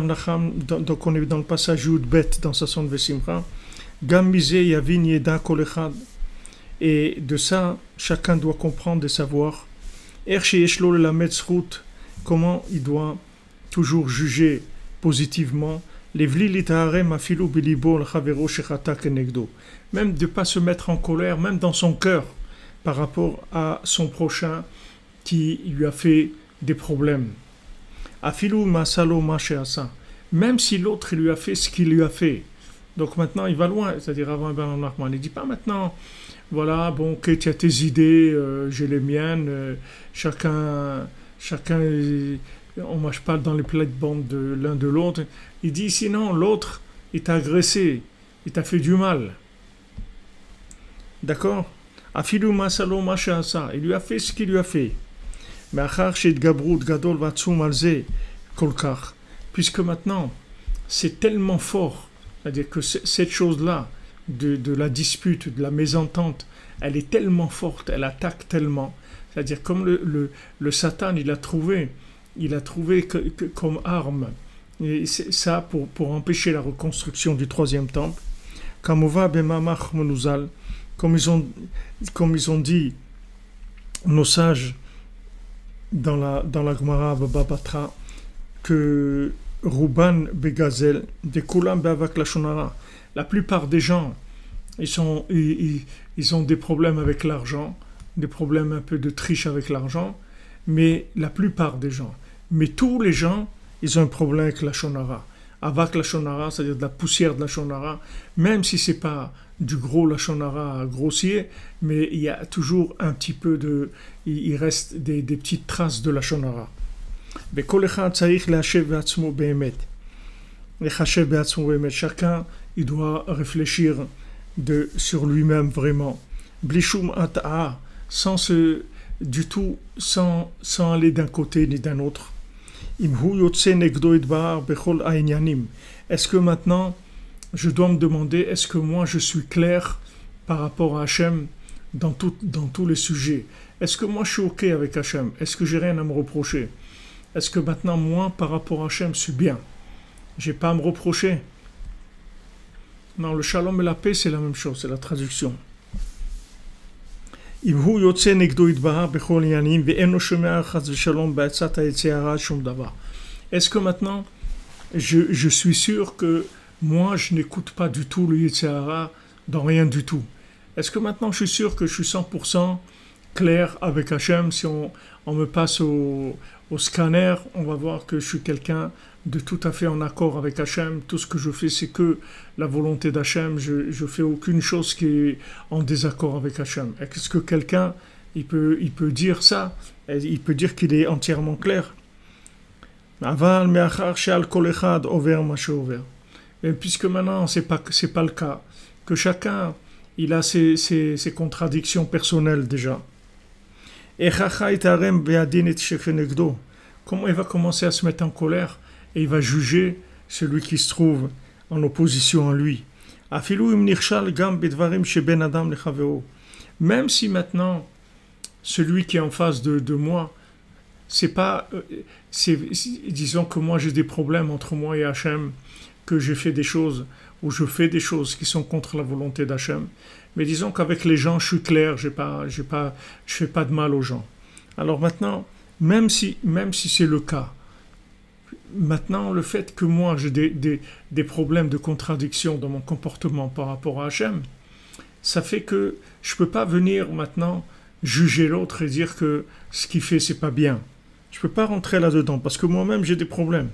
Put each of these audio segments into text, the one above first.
Donc on est dans le passage Yud-Bet dans Sasson Vesimcha. Gam mise yavin yeda kol echad. Et de ça, chacun doit comprendre et savoir comment il doit toujours juger positivement, même de ne pas se mettre en colère, même dans son cœur, par rapport à son prochain qui lui a fait des problèmes. Même si l'autre lui a fait ce qu'il lui a fait. Donc maintenant, il va loin. C'est-à-dire, avant Ben Nachman, il ne dit pas maintenant, voilà, bon, ok, tu as tes idées, j'ai les miennes, chacun, on ne marche pas dans les plates-bandes de l'un de l'autre. Il dit, sinon, l'autre, il t'a agressé, il t'a fait du mal. D'accord? Afilou masalo masha'asa, il lui a fait ce qu'il lui a fait. Mais achar shet gabrut gadol vatsum alze kolkar, puisque maintenant, c'est tellement fort, c'est-à-dire que cette chose-là, de la dispute, de la mésentente, elle est tellement forte, elle attaque tellement. C'est-à-dire comme le Satan, il a trouvé comme arme, et ça pour empêcher la reconstruction du troisième temple. Comme ils ont dit nos sages dans la Gemara Baba Batra, que Ruban Begazel, de Kulam Beavak Lashonara, la plupart des gens, ils ont des problèmes avec l'argent, des problèmes un peu de triche avec l'argent, mais la plupart des gens, mais tous les gens, ils ont un problème avec la shonara. Avec la shonara, c'est-à-dire de la poussière de la shonara, même si c'est pas du gros la shonara grossier, mais il y a toujours un petit peu il reste des petites traces de la shonara. Chacun, il doit réfléchir sur lui-même vraiment. Blishum ata'a, sans aller d'un côté ni d'un autre. Est-ce que maintenant, je dois me demander, est-ce que moi je suis clair par rapport à Hachem dans tous les sujets? Est-ce que moi je suis ok avec Hachem? Est-ce que j'ai rien à me reprocher? Est-ce que maintenant moi par rapport à Hachem je suis bien? J'ai pas à me reprocher? Non, le shalom et la paix c'est la même chose, c'est la traduction. Est-ce que maintenant je suis sûr que moi je n'écoute pas du tout le Yetzirah dans rien du tout? Est-ce que maintenant je suis sûr que je suis 100% clair avec Hachem? Si on me passe au scanner, on va voir que je suis quelqu'un de tout à fait en accord avec Hachem. Tout ce que je fais, c'est que la volonté d'Hachem. Je fais aucune chose qui est en désaccord avec Hachem. Est-ce que quelqu'un, il peut dire ça? Il peut dire qu'il est entièrement clair? Et puisque maintenant, c'est pas le cas, que chacun, il a ses contradictions personnelles déjà. Comment il va commencer à se mettre en colère et il va juger celui qui se trouve en opposition à lui? Même si maintenant celui qui est en face de moi, disons que moi j'ai des problèmes entre moi et Hachem, que j'ai fait des choses ou je fais des choses qui sont contre la volonté d'Hachem, mais disons qu'avec les gens je suis clair, je fais pas de mal aux gens. Alors maintenant, même si c'est le cas, maintenant le fait que moi j'ai des problèmes de contradiction dans mon comportement par rapport à Hachem, ça fait que je peux pas venir maintenant juger l'autre et dire que ce qu'il fait c'est pas bien. Je peux pas rentrer là-dedans parce que moi-même j'ai des problèmes.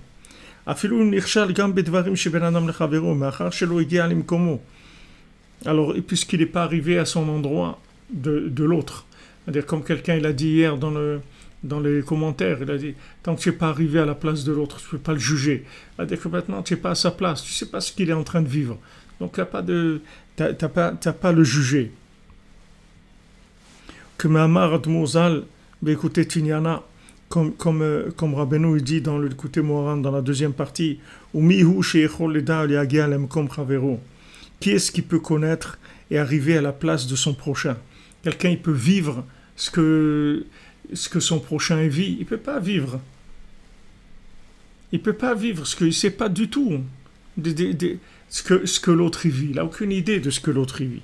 Alors, puisqu'il n'est pas arrivé à son endroit de l'autre, c'est-à-dire comme quelqu'un il a dit hier dans les commentaires, il a dit tant que tu n'es pas arrivé à la place de l'autre, tu ne peux pas le juger. C'est-à-dire que maintenant tu n'es pas à sa place, tu ne sais pas ce qu'il est en train de vivre. Donc tu n'as pas le juger. Que Mahamar Admouzal, écoutez Tignana, comme Rabbeinu dit dans le L'écoutez Moharan dans la deuxième partie, qui est-ce qui peut connaître et arriver à la place de son prochain? Quelqu'un il peut vivre ce que son prochain vit, il peut pas vivre. Il ne peut pas vivre ce qu'il ne sait pas du tout ce que l'autre y vit. Il n'a aucune idée de ce que l'autre y vit.